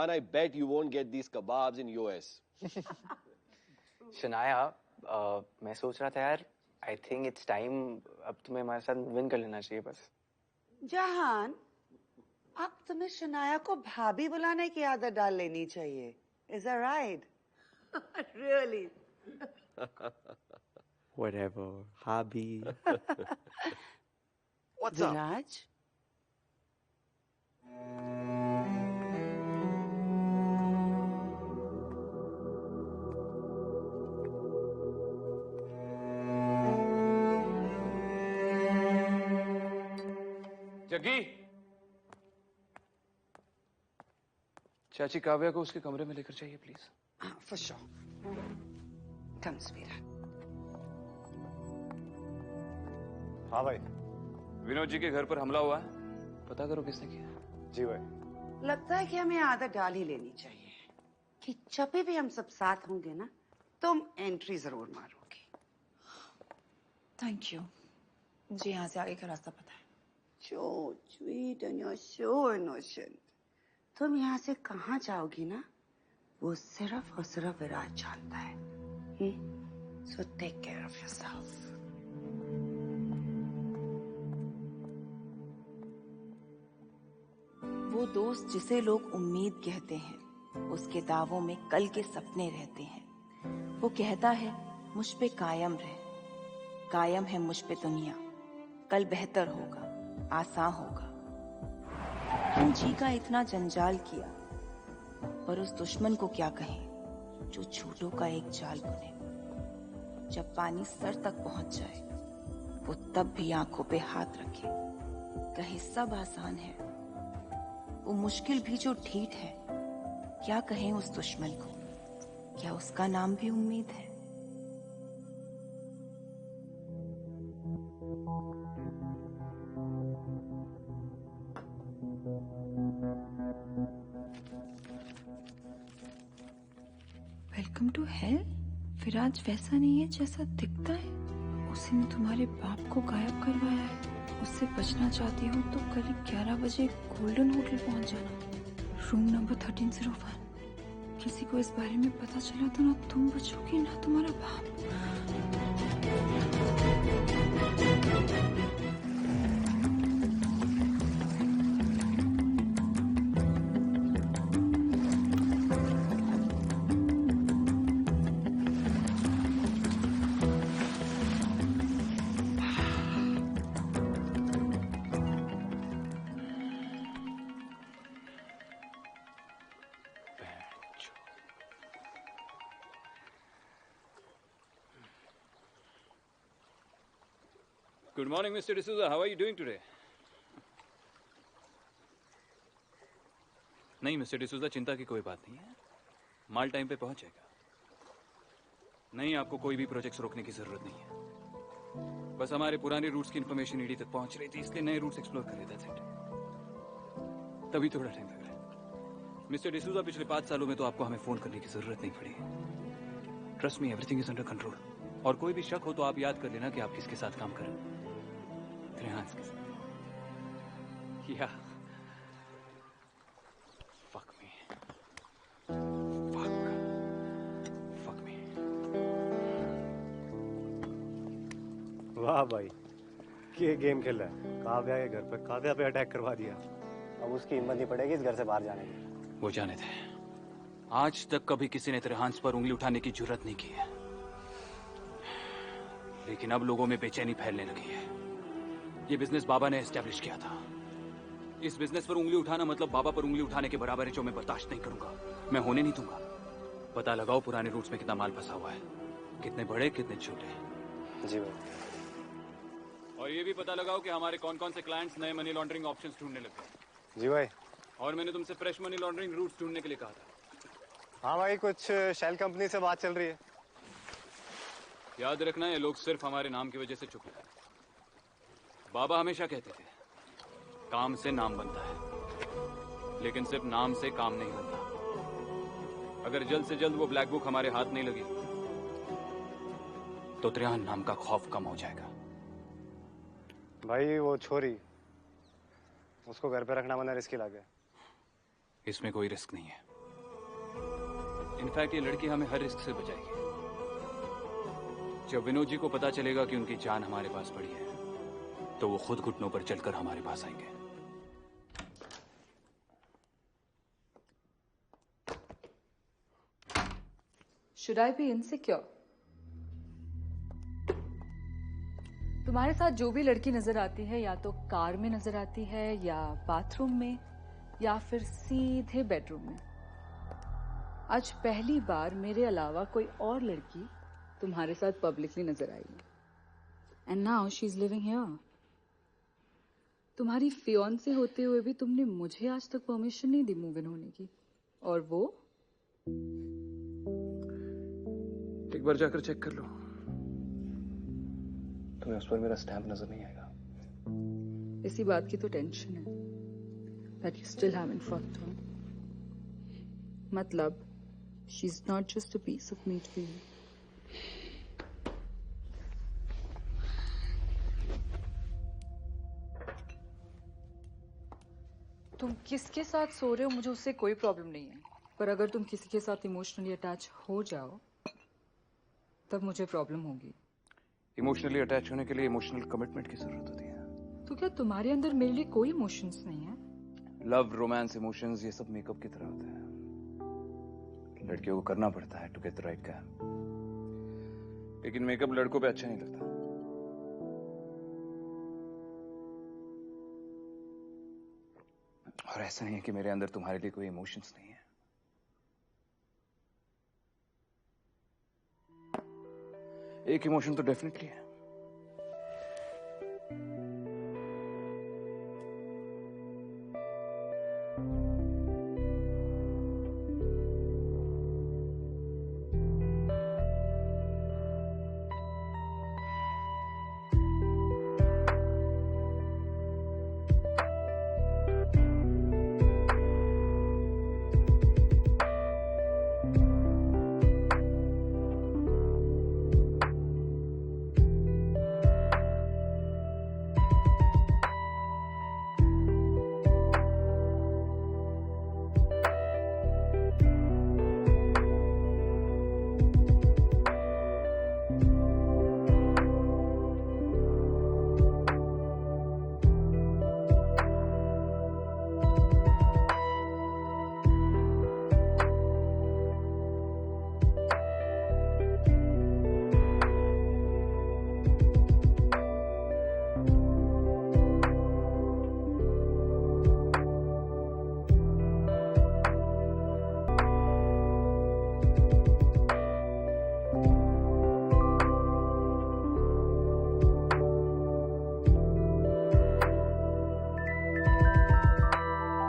Rehan, I bet you won't get these kebabs in US. Shanaya, मैं सोच रहा था यार, I think it's time अब तुम्हें हमारे साथ विन कर लेना चाहिए बस। जहान, अब तुम्हें शनाया को भाभी बुलाने की आदत डाल लेनी चाहिए। Is that right? Really? Whatever, hobby. What's up? विराज? जग्गी, चाची काव्या को उसके कमरे में लेकर जाइए please. For sure. Come, sweetheart. हाँ भाई। विनोद जी के घर पर हमला हुआ है, पता करो किसने किया। जी भाई। लगता है कि हमें आदत डाल ही लेनी चाहिए कि जब भी हम सब साथ होंगे ना, तुम एंट्री जरूर मारोगे। थैंक यू, मुझे यहाँ से आगे का रास्ता पता है। So sweet and you're so innocent. तुम यहाँ से कहाँ जाओगी ना, वो सिर्फ और सिर्फ विराज जानता है। So take care of yourself. वो दोस्त जिसे लोग उम्मीद कहते हैं, उसके दावों में कल के सपने रहते हैं। वो कहता है मुझ पे कायम रह, कायम है मुझ पे दुनिया, कल बेहतर होगा, आसान होगा। क्यों जी का इतना जंजाल किया, पर उस दुश्मन को क्या कहें जो झूठों का एक जाल बुने। जब पानी सर तक पहुंच जाए, वो तब भी आंखों पे हाथ रखे, कहे सब आसान है। वो मुश्किल भी जो ठीठ है, क्या कहें उस दुश्मन को, क्या उसका नाम भी उम्मीद है। Welcome to hell. विराज वैसा नहीं है जैसा दिखता है। उसी ने तुम्हारे बाप को गायब करवाया है। उससे बचना चाहती हो तो करीब 11 बजे गोल्डन होटल पहुंच जाना, रूम नंबर 1301। किसी को इस बारे में पता चला तो ना तुम बचोगी ना तुम्हारा बाप। Good morning, Mr. D'Souza. How are you doing today? नहीं मिस्टर डिसूजा, चिंता की कोई बात नहीं है, माल टाइम पे पहुंचेगा। नहीं, आपको कोई भी प्रोजेक्ट्स रोकने की जरूरत नहीं है। बस हमारे पुराने रूट्स की इंफॉर्मेशन ईडी तक पहुंच रही थी, इसलिए नए रूट्स एक्सप्लोर कर रहे थे। तभी थोड़ा टाइम लग रहा है। मिस्टर डिसूजा, पिछले 5 सालों में तो आपको हमें फोन करने की जरूरत नहीं पड़ी। Trust me, everything is under control. और कोई भी शक हो तो आप याद कर लेना कि आप किसके साथ काम कर रहे हैं। त्रिहांस के साथ। या fuck me. Fuck me. वाह भाई, ये गेम खेल रहा है। काव्या के घर पे काव्या पे अटैक करवा दिया। अब उसकी हिम्मत नहीं पड़ेगी इस घर से बाहर जाने की। वो जाने थे। आज तक कभी किसी ने त्रिहांस पर उंगली उठाने की जरूरत नहीं की है, लेकिन अब लोगों में बेचैनी फैलने लगी है। ये बिजनेस बाबा ने एस्टेब्लिश किया था। इस बिजनेस पर उंगली उठाना मतलब बाबा पर उंगली उठाने के बराबर है, जो मैं बर्दाश्त नहीं करूंगा। मैं होने नहीं दूंगा। पता लगाओ पुराने रूट्स में कितना माल फंसा हुआ है, कितने बड़े कितने छोटे। जी भाई। और ये भी पता लगाओ कि हमारे कौन कौन से क्लाइंट्स नए मनी लॉन्ड्रिंग ऑप्शंस ढूंढने लगे। जी भाई। और मैंने तुमसे फ्रेश मनी लॉन्ड्रिंग रूट्स ढूंढने के लिए कहा था। हाँ भाई, कुछ शेल कंपनी से बात चल रही है। याद रखना, ये लोग सिर्फ हमारे नाम की वजह से चुप हैं। बाबा हमेशा कहते थे काम से नाम बनता है, लेकिन सिर्फ नाम से काम नहीं बनता। अगर जल्द से जल्द वो ब्लैक बुक हमारे हाथ नहीं लगी तो त्रिहान नाम का खौफ कम हो जाएगा। भाई वो छोरी, उसको घर पे रखना मना रिस्की लगे। इसमें कोई रिस्क नहीं है। इनफैक्ट ये लड़की हमें हर रिस्क से बचाएगी। जब विनोद जी को पता चलेगा कि उनकी जान हमारे पास पड़ी है, तो वो खुद घुटनों पर चलकर हमारे पास आएंगे। Should I be insecure? तुम्हारे साथ जो भी लड़की नजर आती है, या तो कार में नजर आती है, या बाथरूम में, या फिर सीधे बेडरूम में। आज पहली बार मेरे अलावा कोई और लड़की तुम्हारे साथ पब्लिकली नजर आई है। And now she is living here. तुम्हारी फियांसे होते हुए भी तुमने मुझे आज तक परमिशन नहीं दी मूव इन होने की, और वो एक बार जाकर चेक कर लो। तुम्हें उस पर मेरा स्टैम्प नजर नहीं आएगा। इसी बात की तो टेंशन है, that you still haven't fucked her. मतलब, she's not just a piece of meat for you. तुम किसके साथ सो रहे हो मुझे उससे कोई प्रॉब्लम नहीं है, पर अगर तुम किसी के साथ इमोशनली अटैच हो जाओ तब मुझे प्रॉब्लम होगी। इमोशनली अटैच होने के लिए इमोशनल कमिटमेंट की जरूरत होती है। तो क्या तुम्हारे अंदर मेरे लिए कोई इमोशंस नहीं है? लव, रोमांस, इमोशंस, ये सब मेकअप की तरह होता है। लड़कियों को करना पड़ता है to get the right guy, लेकिन मेकअप लड़कों पे अच्छा नहीं लगता। और ऐसा नहीं है कि मेरे अंदर तुम्हारे लिए कोई इमोशंस नहीं है। एक इमोशन तो डेफिनेटली है।